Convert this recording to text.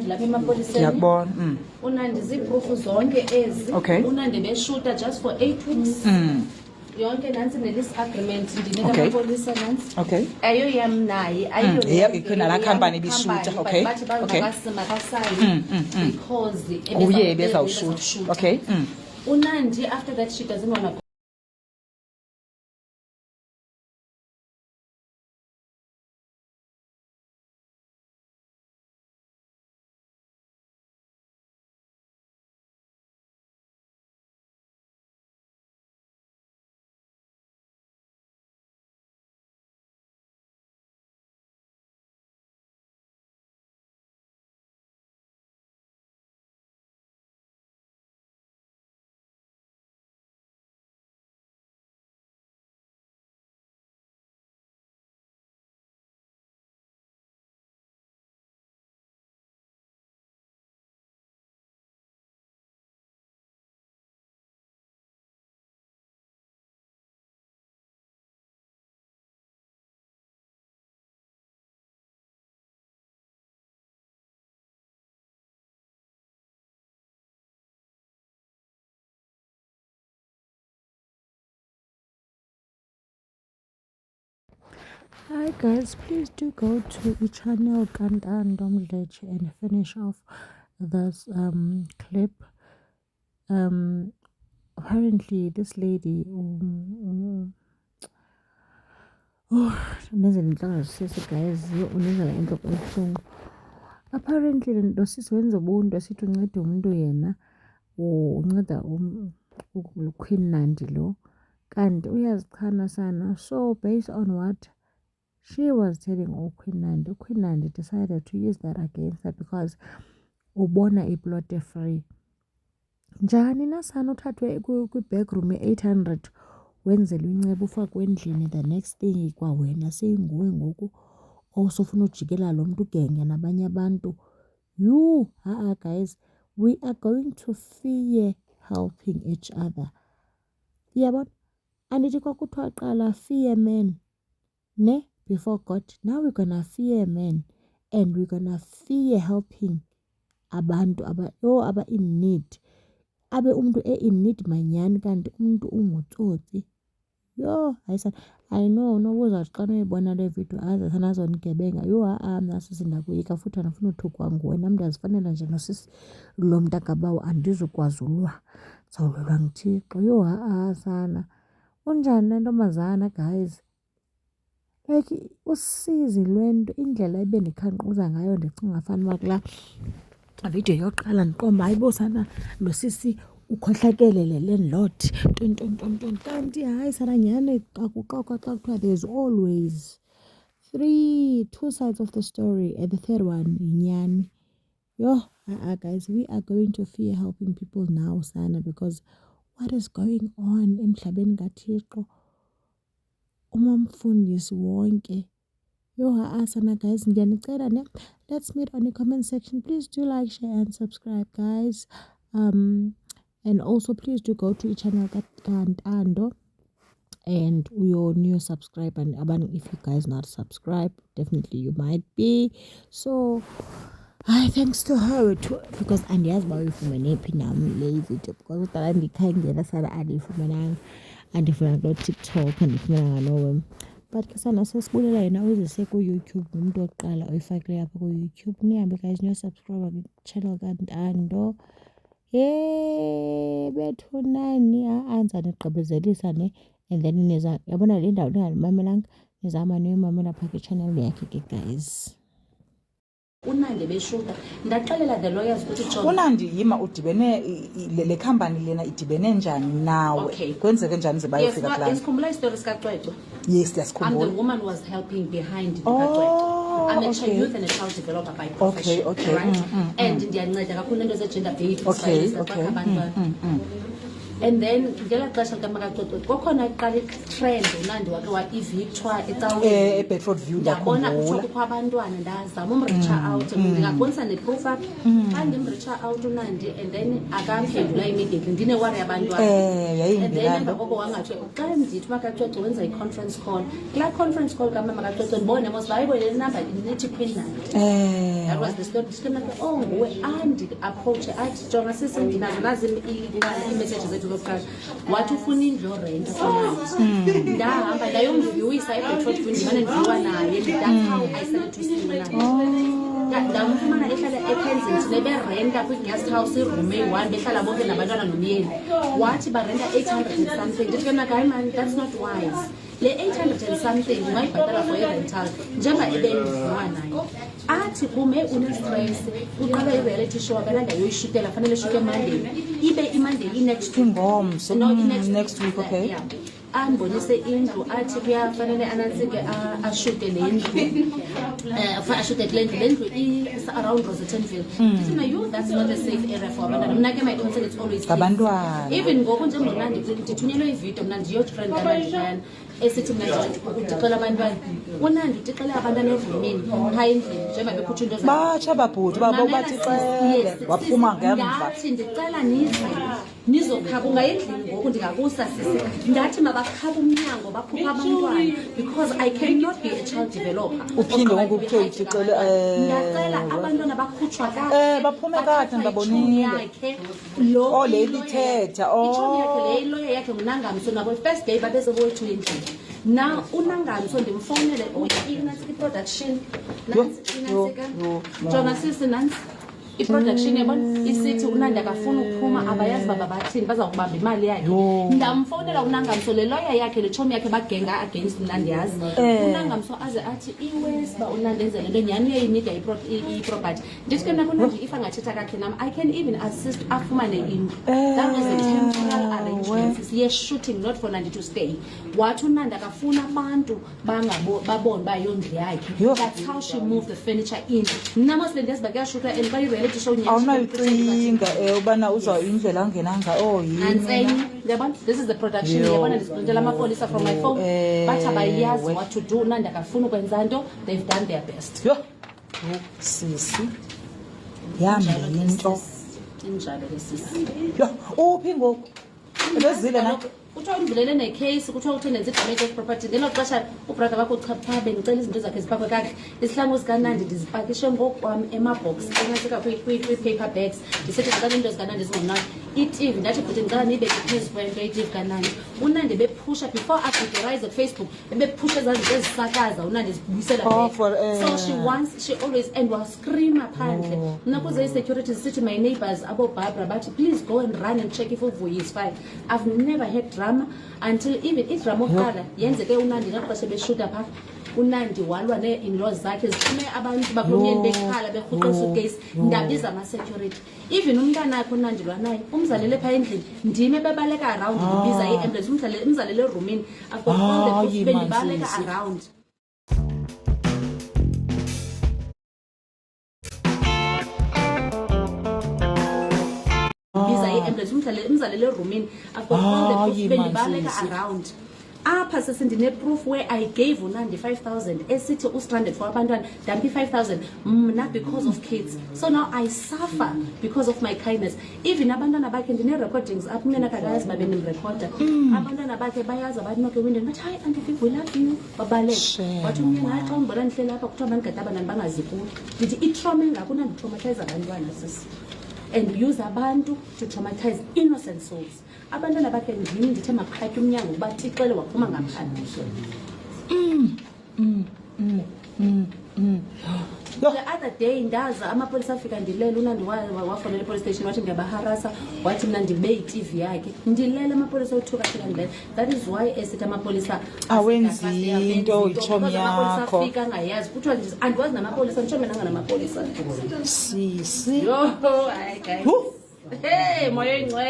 lapha emapoliseni ngiyakubona uNandi ziproof zonke ezi Okay. uNandi beshuta just for 8 weeks yonke nansi ne-lease agreement ndinika amapolisa nansi Okay. ayo yam naye Yeah, ikhona la company bishuta. Okay. bathi Okay. makasayini because Kuye bezawushuta. Okay. uNandi after that she doesn't want to. Hi guys, please do go to channel Kantando Mdletshe and finish off this clip. Apparently this lady guys apparently lo sisi wenza ubuntu asithi unceda umuntu yena unceda Queen Nandi lo kanti uyazichana sana. So based on what she was telling Queen Nandi decided to use that against her because ubona iplot free. Njani nasana uthathwe kwi-backroom 800 wenzelwe inceba ufakwe endlini, the next thing kwawena seyinguwe ngoku osofuna ujikela lo mntu ugenge nabanye abantu. You guys, we are going to fear helping each other. Yabona andithi kwakuthiwa qala fear men ne before God. Now we're gonna fear men and we're gonna fear helping abantu aba in need. Abe umuntu in need manyani kanti umuntu ungutsotsi. Yo hayisana, I know nobuzathi xa noyibona le video aze sanazonigebenga. Yo naso sindakuyika futhi andifuna uthukwa nguwe, nam ndiyazifanela nje nosisi lo mntakabawo andizukwazi ulwa, ndizawulwelwa nguThixo. Yo sana unjani le ntombazana guys, like usizi lwento indlela ebendikhanquza ngayo ndicinga fanuba kulaa video yokuqala ndiqomba hayibo sana lo sisi ukhohlakele le landlord tontontonton. Kanti hayi sana nyhani kakuxoxwa xa kuthiwa there's always two sides of the story and the third one yinyani. Yo guys, we are going to fear helping people now sana because what is going on emhlabeni kaThixo umamfundisi wonke. Yo sana guys, ndiyanicela ne, let's meet on the comment section. Please do like, share and subscribe guys. And also please do go to channel Kantando and your new subscribe, and if you guys not subscribed, definitely you might be. So thanks to her too, because andiyazi uba uyifumene phi nam le video because udala ndikhangela sana andiyifumenanga, andifumana kulo TikTok andifumenanga nowhere. But ke sana sesibulela yena uzise ku-YouTube umuntu wokuqala oyifakileyo apha ku-YouTube. Nihambe guys niyo-subscribe kwi-channel Kantando. Bethu nani nizanigqibezelisa ne, and then niza yabona le ndawo ningalimamelanga nizama niyoyimamela phaa kwi-channel yakhe ke guys. uNandi beshuta ndaxelela the lawyers ukuthi John uNandi yima udibene le company lena idibene njani nawe, kwenzeke njani ze bayofika kulaa. Isikhumbula istory sikaCwecwe? Yes, I'm the ndiyasikhumbula. woman was helping behind kaCwecwe. I'm a youth and a child developer by profession. Okay. Right? And ndiyanceda kakhulu into ze-gender based violence. And then ngela xesha likaMakaCoco kokhona iqala itrend unandi wake wa-evictwa ecaweni eBedfordview ndabona ndakhumbula kuthiwa kukho abantwana ndazama umreacha out ndingakubonisa neproof apha xa ndimreacha out unandi and then akaphendula immediately ndinewari yabantwana and then emva koko wangathi xa ndithi uMakaCoco wenza i-conference call kulaa conference call kaMakaCoco ndibone mos bayibonele inamba nithi Queenland. That was the story. Oh, nguwe andi-approache athi jonga sisi ndinazo nazi iimessages zethu zokuqala wathi ufuna indlu yorenta konandi ndahamba ndayomviyisa eBedfordview ndimane ndiviwa naye. That's how I started to see Mnandi. Ndamfumana ehlala eKensington berenta kwi-guest house iroom eyi-1 behlala bonke nabantwana nomyeni wathi barenta 800 and something. Ndithi ke mna hayi man, that's not wise. Le 800 and something ungayibhatala for i-rental njengoba ebendiviwa naye. Athi kume une-stress uqala i-reality show akananda yoyishutela fanele eshuke eMonday ibe iMonday i-next week ingomso next week. Okay, yeah. Ambonise indlu athi kuyafanele anantsike ashute le ndlu ashute le ndlu is-around Rosettenville. Ndithi na you, that's not a safe area for abantwana. Mna ke my concern is always abantwana. Even ngoku njengonandi ndithunyelwe ividiyo mna ndiyotrend kanandi phayana esithi mna ndixela abantwana unandi utixele abantwana evumini phaa endlini njengoba bekhutshwa into batsha babhuti babo batixele waphuma ngemva. Ndathi ndicela nize nizokhaba ungayendlini ngoku ndingakusa sisi ndathi mabakhaba umnyango bakhupha abantwana because I cannot be a child developer. Uphinde ngoku kuthiwe utixele ndacela abantwana bakhutshwa baphume kade ndibabonile lo le lithetha ichomi yakhe le lawyer yakhe nguNangamso nabo first day babezebowethu endlini. Now uNangamso ndimfowunele i production jonga sisi nansi i-production yabona isithi uNandi akafuna ukuphuma abayazi baba bathini bazawubamba imali yakhe. Ndamfowunela uNangamso le lawyer yakhe le chomi yakhe bagenga against uNandi yazi uNangamso aze athi iwes ba uNandi enze lento nyani uyayinida i-property. Ndithi ke mna kuNandi if angathetha kakhe nam I can even assist afumane indlu. That was a temporary arrangement. Siye shooting not for Nandi to stay. Wathi uNandi akafuna abantu babone ba yondlu yakhe. That's how she moved the furniture in. Namos lendes bakuyashuta and bayi awunayicinga ubana uza indlela angenanga yini. This is the production yabona ndisibhundela amapolisa from my phone but abayazi what to do. Nandi akafuna ukwenza nto. They've done their best. Sisi yami into injalo lesisi uphi ngoku ebezile na kuthiwa undlulele necase kuthiwa uthi nenze damage of property. Ngelo xesha ubrother bakho uchapha bendicela izinto zakhe ziphakwe kakuhle. Isihlangu sikaNandi ndizipakishe ngokwam emabox engasika kwi-paper bags ndisithi ndicela into zikaNandi zingonani. I-TV ndathi bhuti ndicela niyibeke phezu kwento i-TV kaNandi. uNandi bephusha before acategorize Facebook bephusha ezaa zinto ezisakaza uNandi zibuyisela back. So she always and was screamer phandle. Mna kuze i-security zisithi my neighbors abo Barbara bathi please go and run and check if uvuyi is fine. I've never had drama until even idrama oqala yenzeke uNandi naxesha beshuta phaa uNandi walwa ne-in-laws zakhe ziphume abantu bakulomyeni bekhala berhuqa suitcase ndabiza ama-security. Even umntana akhe uNandi lwanaye umzalele phaa endlini ndime bebaleka around ndibiza i-ambulance umzalele erumini I've got all the proof bendibaleka around. umzalele erumini I've got all the proof bendibaleka around. Apha sesindine-proof where I gave uNandi 5,000 esithi ustranded for abantwana dampi 5,000 mna because of kids. So now I suffer because of my kindness. Even abantwana bakhe ndine-recordings apha umnena kakayazi babe ndimrekhoda. Abantwana bakhe bayazi abanoke window bathi hayi Auntie Viv we love you babaleka. Wathi umnyana hayi xa undibona ndihleli apha kuthiwa bandikade abantwana bangazi kuyo. Ndithi itrauma engako unanditraumatize abantwana sisi and use abantu to traumatize innocent souls. Abantwana bakhe ndimi ndithe maqhatywe umnyango ukuba tixele waphuma ngaphandle. The other day ndaza amapolisa afika ndilele uNandi wafonela police station wathi ndiyabaharasa wathi mna ndibe i-TV yakhe ndilele amapolisa uthuka afika ndilele. That is why esithi amapolisa awenzi into ichomi yakho afika ngayazi kuthiwa andiwazi namapolisa nditsho menanga namapolisa sisi yo hayi guys hey moya ingcwele.